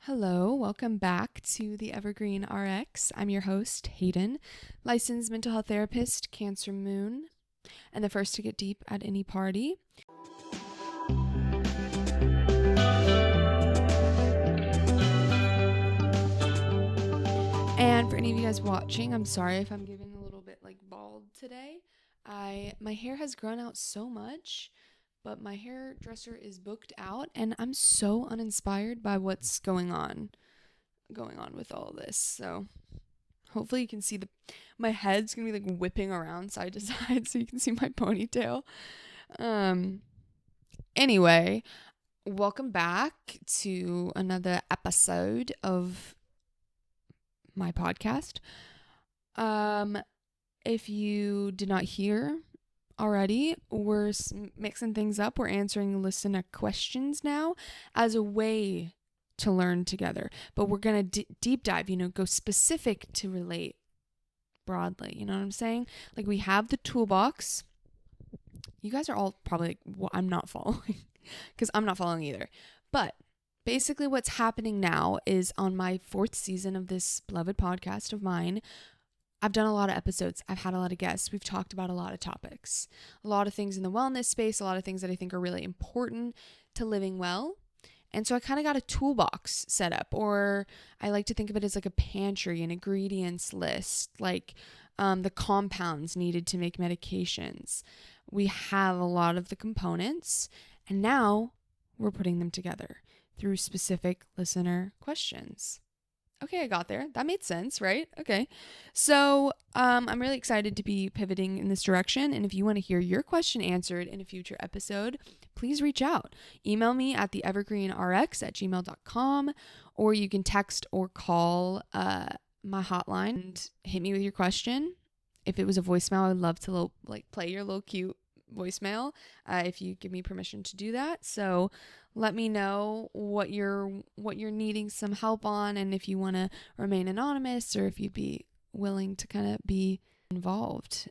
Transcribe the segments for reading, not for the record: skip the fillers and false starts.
Hello, welcome back to the Evergreen Rx. I'm your host, Hayden, licensed mental health therapist, Cancer Moon, and the first to get deep at any party. And for any of you guys watching, I'm sorry if I'm giving a little bit bald today. My hair has grown out so much, but my hairdresser is booked out, and I'm so uninspired by what's going on with all this. So hopefully you can see my head's gonna be whipping around side to side so you can see my ponytail. Anyway, welcome back to another episode of my podcast. If you did not hear already, we're mixing things up. We're answering listener questions now as a way to learn together, but we're gonna deep dive, go specific to relate broadly. You know what I'm saying? We have the toolbox. You guys are all probably well, I'm not following because I'm not following either. But basically what's happening now is on my 4th season of this beloved podcast of mine, I've done a lot of episodes. I've had a lot of guests. We've talked about a lot of topics, a lot of things in the wellness space, a lot of things that I think are really important to living well. And so I kind of got a toolbox set up, or I like to think of it as a pantry, an ingredients list, the compounds needed to make medications. We have a lot of the components, and now we're putting them together through specific listener questions. Okay, I got there. That made sense, right? Okay. So I'm really excited to be pivoting in this direction. And if you want to hear your question answered in a future episode, please reach out. Email me at theevergreenrx@gmail.com, or you can text or call my hotline and hit me with your question. If it was a voicemail, I would love to play your little cute voicemail if you give me permission to do that. So let me know what you're needing some help on, and if you want to remain anonymous, or if you'd be willing to kind of be involved.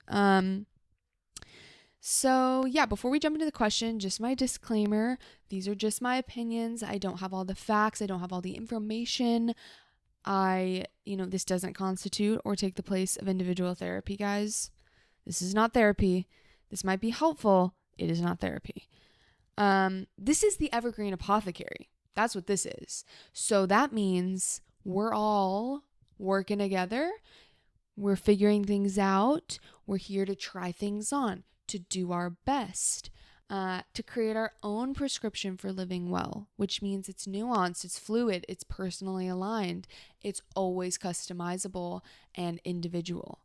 So yeah, before we jump into the question, just my disclaimer, these are just my opinions. I don't have all the facts. I don't have all the information. This doesn't constitute or take the place of individual therapy, guys. This is not therapy. This might be helpful. It is not therapy. This is the Evergreen Apothecary. That's what this is. So that means we're all working together. We're figuring things out. We're here to try things on, to do our best, to create our own prescription for living well, which means it's nuanced, it's fluid, it's personally aligned, it's always customizable and individual.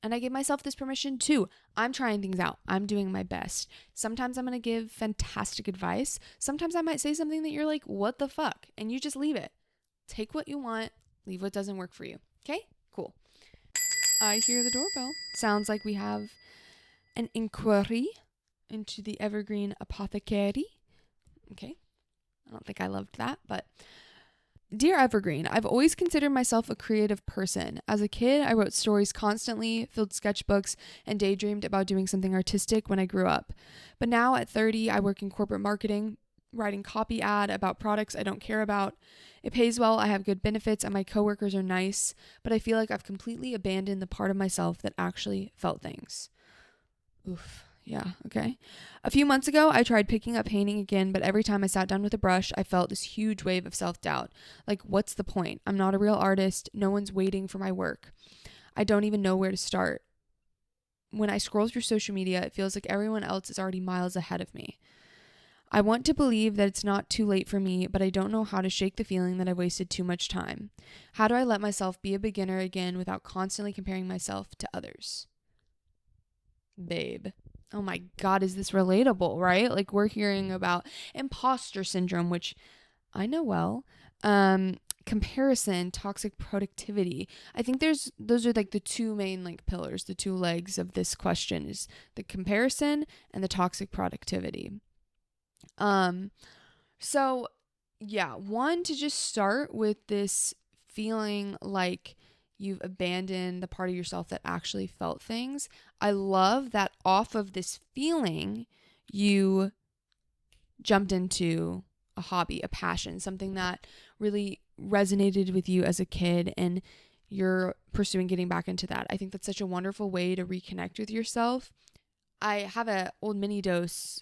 And I give myself this permission too. I'm trying things out. I'm doing my best. Sometimes I'm going to give fantastic advice. Sometimes I might say something that you're like, what the fuck? And you just leave it. Take what you want, leave what doesn't work for you. Okay? Cool. I hear the doorbell. Sounds like we have an inquiry into the Evergreen Apothecary. Okay. I don't think I loved that, but Dear Evergreen, I've always considered myself a creative person. As a kid, I wrote stories constantly, filled sketchbooks, and daydreamed about doing something artistic when I grew up. But now at 30, I work in corporate marketing, writing copy ad about products I don't care about. It pays well, I have good benefits, and my coworkers are nice, but I feel like I've completely abandoned the part of myself that actually felt things. Oof. Yeah, okay. A few months ago, I tried picking up painting again, but every time I sat down with a brush, I felt this huge wave of self-doubt. What's the point? I'm not a real artist. No one's waiting for my work. I don't even know where to start. When I scroll through social media, it feels like everyone else is already miles ahead of me. I want to believe that it's not too late for me, but I don't know how to shake the feeling that I've wasted too much time. How do I let myself be a beginner again without constantly comparing myself to others? Babe. Oh my God, is this relatable, right? We're hearing about imposter syndrome, which I know well, comparison, toxic productivity. I think those are the two main pillars, the two legs of this question is the comparison and the toxic productivity. So yeah, one, to just start with this feeling like you've abandoned the part of yourself that actually felt things. I love that off of this feeling, you jumped into a hobby, a passion, something that really resonated with you as a kid and you're pursuing getting back into that. I think that's such a wonderful way to reconnect with yourself. I have a old mini dose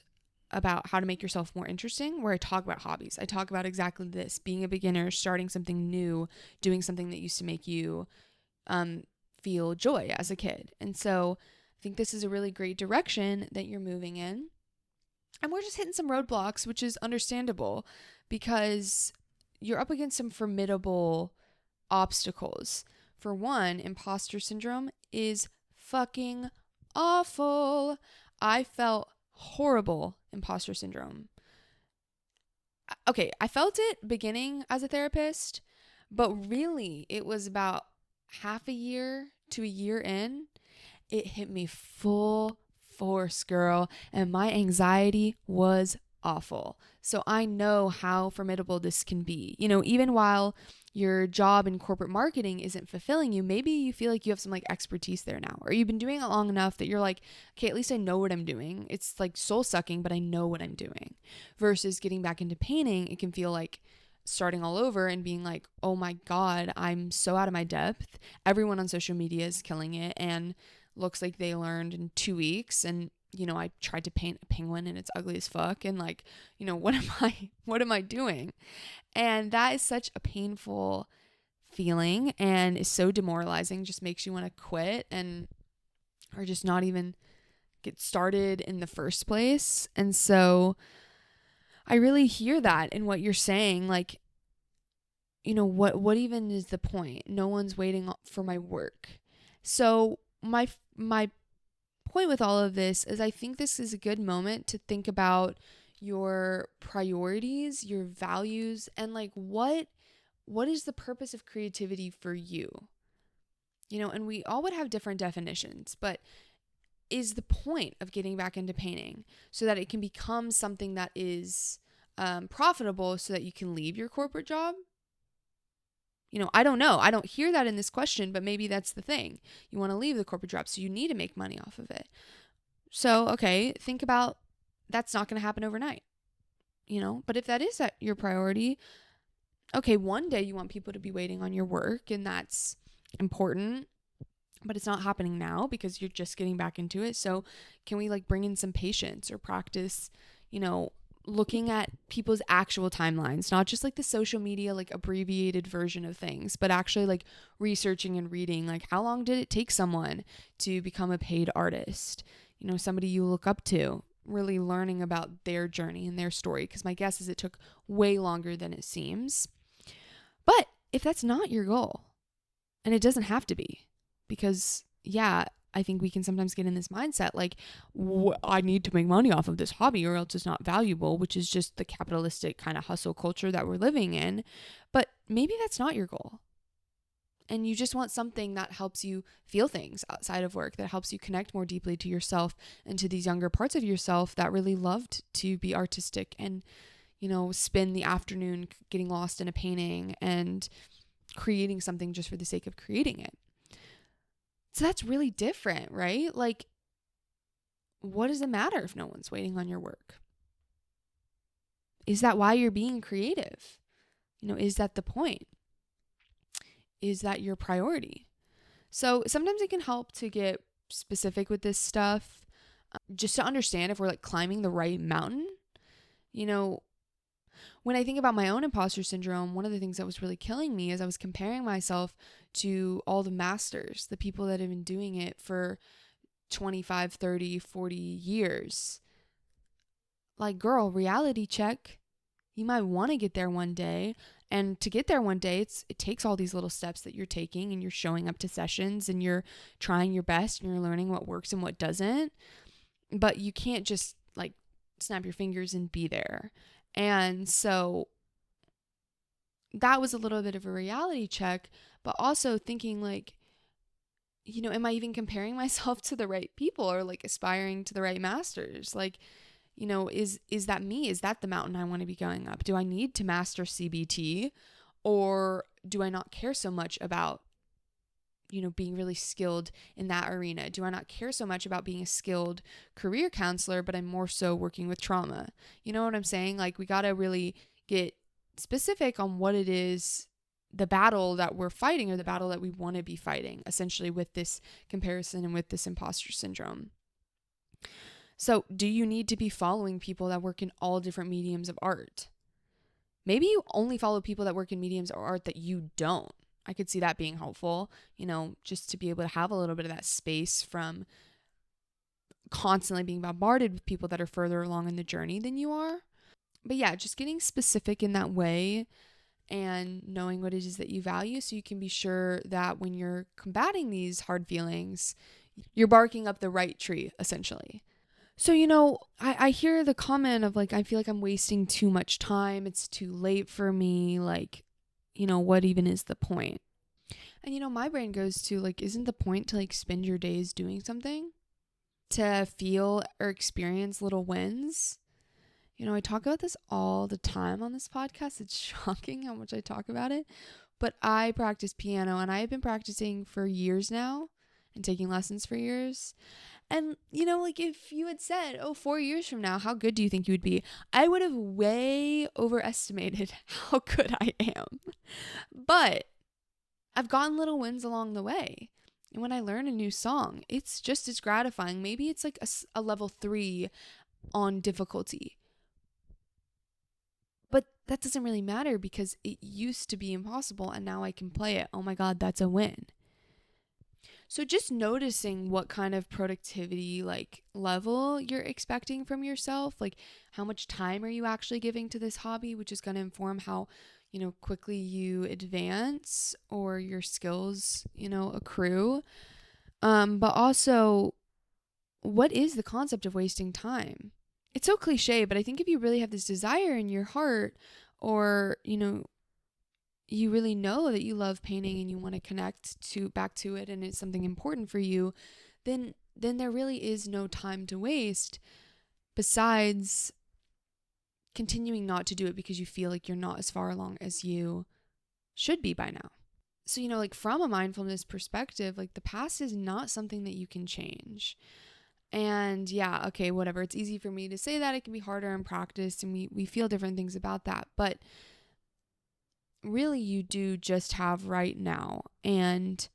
about how to make yourself more interesting where I talk about hobbies. I talk about exactly this, being a beginner, starting something new, doing something that used to make you feel joy as a kid. And so I think this is a really great direction that you're moving in. And we're just hitting some roadblocks, which is understandable because you're up against some formidable obstacles. For one, imposter syndrome is fucking awful. I felt horrible imposter syndrome. Okay, I felt it beginning as a therapist, but really it was about half a year to a year in. It hit me full force, girl, and my anxiety was awful. So I know how formidable this can be. You know, even while your job in corporate marketing isn't fulfilling you, maybe you feel like you have some like expertise there now, or you've been doing it long enough that you're like, okay, at least I know what I'm doing. It's like soul sucking, but I know what I'm doing. Versus getting back into painting, it can feel like starting all over and being like, oh my God, I'm so out of my depth. Everyone on social media is killing it and looks like they learned in 2 weeks. And you know, I tried to paint a penguin and it's ugly as fuck. And like, you know, what am I doing? And that is such a painful feeling and is so demoralizing, just makes you want to quit and or just not even get started in the first place. And so I really hear that in what you're saying. Like, you know, what even is the point? No one's waiting for my work. So my point with all of this is I think this is a good moment to think about your priorities, your values, and like what is the purpose of creativity for you? You know, and we all would have different definitions, but is the point of getting back into painting so that it can become something that is profitable so that you can leave your corporate job? You know, I don't know. I don't hear that in this question, but maybe that's the thing. You want to leave the corporate job, so you need to make money off of it. So, okay, think about that's not going to happen overnight, you know? But if that is your priority, okay, one day you want people to be waiting on your work, and that's important, but it's not happening now because you're just getting back into it. So can we like bring in some patience or practice, you know, looking at people's actual timelines, not just like the social media, like abbreviated version of things, but actually like researching and reading, like how long did it take someone to become a paid artist? You know, somebody you look up to, really learning about their journey and their story. Because my guess is it took way longer than it seems. But if that's not your goal, and it doesn't have to be, because yeah, I think we can sometimes get in this mindset like, I need to make money off of this hobby or else it's not valuable, which is just the capitalistic kind of hustle culture that we're living in. But maybe that's not your goal. And you just want something that helps you feel things outside of work, that helps you connect more deeply to yourself and to these younger parts of yourself that really loved to be artistic and, you know, spend the afternoon getting lost in a painting and creating something just for the sake of creating it. So that's really different, right? Like, what does it matter if no one's waiting on your work? Is that why you're being creative? You know, is that the point? Is that your priority? So sometimes it can help to get specific with this stuff, just to understand if we're like climbing the right mountain. You know, when I think about my own imposter syndrome, one of the things that was really killing me is I was comparing myself to all the masters, the people that have been doing it for 25, 30, 40 years. Like, girl, reality check. You might want to get there one day. And to get there one day, it takes all these little steps that you're taking and you're showing up to sessions and you're trying your best and you're learning what works and what doesn't. But you can't just like snap your fingers and be there. And so that was a little bit of a reality check, but also thinking like, you know, am I even comparing myself to the right people or like aspiring to the right masters? Like, you know, is that me? Is that the mountain I want to be going up? Do I need to master CBT, or do I not care so much about, you know, being really skilled in that arena? Do I not care so much about being a skilled career counselor, but I'm more so working with trauma? You know what I'm saying? Like, we got to really get specific on what it is, the battle that we're fighting or the battle that we want to be fighting, essentially, with this comparison and with this imposter syndrome. So, do you need to be following people that work in all different mediums of art? Maybe you only follow people that work in mediums of art that you don't. I could see that being helpful, just to be able to have a little bit of that space from constantly being bombarded with people that are further along in the journey than you are. But yeah, just getting specific in that way and knowing what it is that you value, so you can be sure that when you're combating these hard feelings, you're barking up the right tree, essentially. So, I hear the comment of like, I feel like I'm wasting too much time. It's too late for me. Like, what even is the point? And, my brain goes to like, isn't the point to like spend your days doing something? To feel or experience little wins? I talk about this all the time on this podcast. It's shocking how much I talk about it. But I practice piano, and I have been practicing for years now and taking lessons for years. And, like if you had said, 4 years from now, how good do you think you would be? I would have way overestimated how good I am. But I've gotten little wins along the way. And when I learn a new song, it's just as gratifying. Maybe it's like a level 3 on difficulty. But that doesn't really matter because it used to be impossible and now I can play it. Oh my God, that's a win. So just noticing what kind of productivity like level you're expecting from yourself, like how much time are you actually giving to this hobby, which is going to inform how, quickly you advance or your skills, accrue. But also, what is the concept of wasting time? It's so cliche, but I think if you really have this desire in your heart, or, you really know that you love painting and you want to connect back to it and it's something important for you, then there really is no time to waste besides continuing not to do it because you feel like you're not as far along as you should be by now. So, like from a mindfulness perspective, like the past is not something that you can change. And yeah, okay, whatever. It's easy for me to say that. It can be harder in practice, and we feel different things about that. But really, you do just have right now. And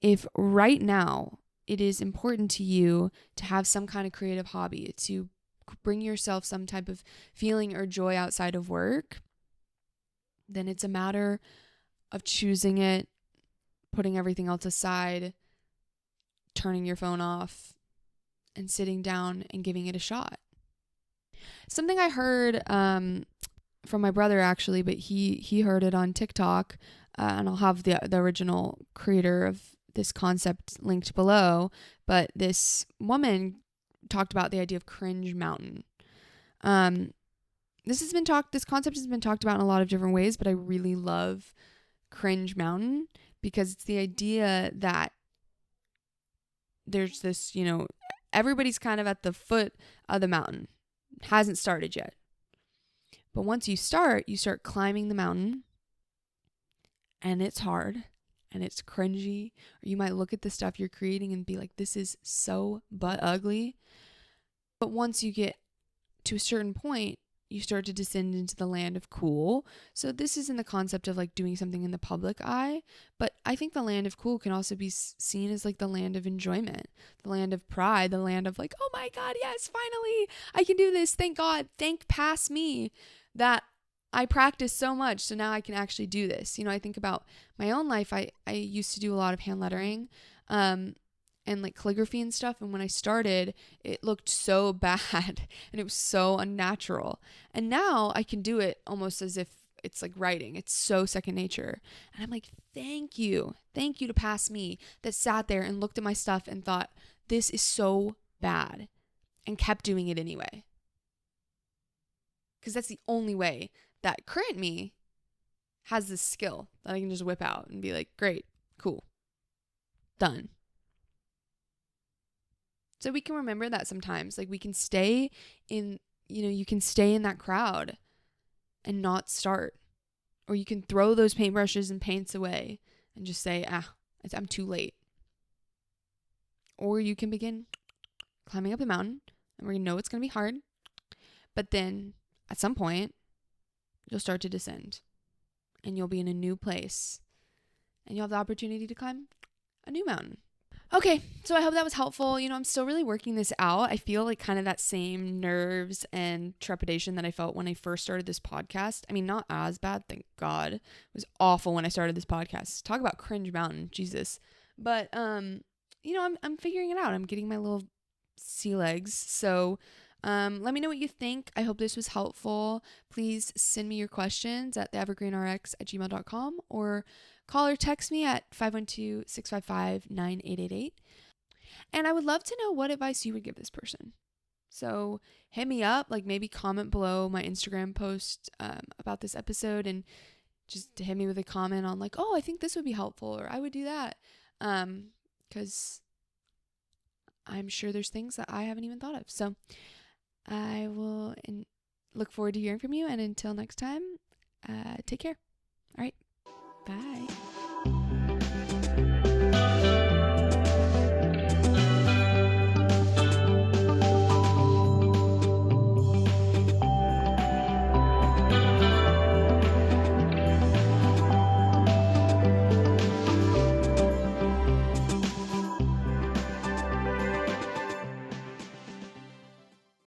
if right now it is important to you to have some kind of creative hobby, to bring yourself some type of feeling or joy outside of work, then it's a matter of choosing it, putting everything else aside, turning your phone off, and sitting down and giving it a shot. Something I heard from my brother actually, but he heard it on TikTok, and I'll have the original creator of this concept linked below. But this woman talked about the idea of cringe mountain. This concept has been talked about in a lot of different ways, but I really love cringe mountain because it's the idea that there's this, everybody's kind of at the foot of the mountain. It hasn't started yet. But once you start climbing the mountain, and it's hard and it's cringy, or you might look at the stuff you're creating and be like, this is so butt ugly. But once you get to a certain point, you start to descend into the land of cool. So this is in the concept of like doing something in the public eye. But I think the land of cool can also be seen as like the land of enjoyment, the land of pride, the land of like, oh my God, yes, finally I can do this. Thank God. Thank past me that I practiced so much. So now I can actually do this. I think about my own life. I used to do a lot of hand lettering, and like calligraphy and stuff. And when I started, it looked so bad and it was so unnatural. And now I can do it almost as if it's like writing. It's so second nature. And I'm like, thank you. Thank you to past me that sat there and looked at my stuff and thought, this is so bad, and kept doing it anyway. Because that's the only way that current me has this skill that I can just whip out and be like, great, cool, done. So we can remember that sometimes, like we can stay in, you can stay in that crowd and not start. Or you can throw those paintbrushes and paints away and just say, I'm too late. Or you can begin climbing up the mountain, and we know it's going to be hard. But then at some point, you'll start to descend, and you'll be in a new place, and you'll have the opportunity to climb a new mountain. Okay, so I hope that was helpful. I'm still really working this out. I feel like kind of that same nerves and trepidation that I felt when I first started this podcast. I mean, not as bad, thank God. It was awful when I started this podcast. Talk about cringe mountain, Jesus. But I'm figuring it out. I'm getting my little sea legs. So let me know what you think. I hope this was helpful. Please send me your questions at theevergreenrx@gmail.com or call or text me at 512-655-9888. And I would love to know what advice you would give this person. So hit me up, like maybe comment below my Instagram post about this episode, and just hit me with a comment on like, oh, I think this would be helpful, or I would do that. Because I'm sure there's things that I haven't even thought of. So I will look forward to hearing from you. And until next time, take care. All right. Bye.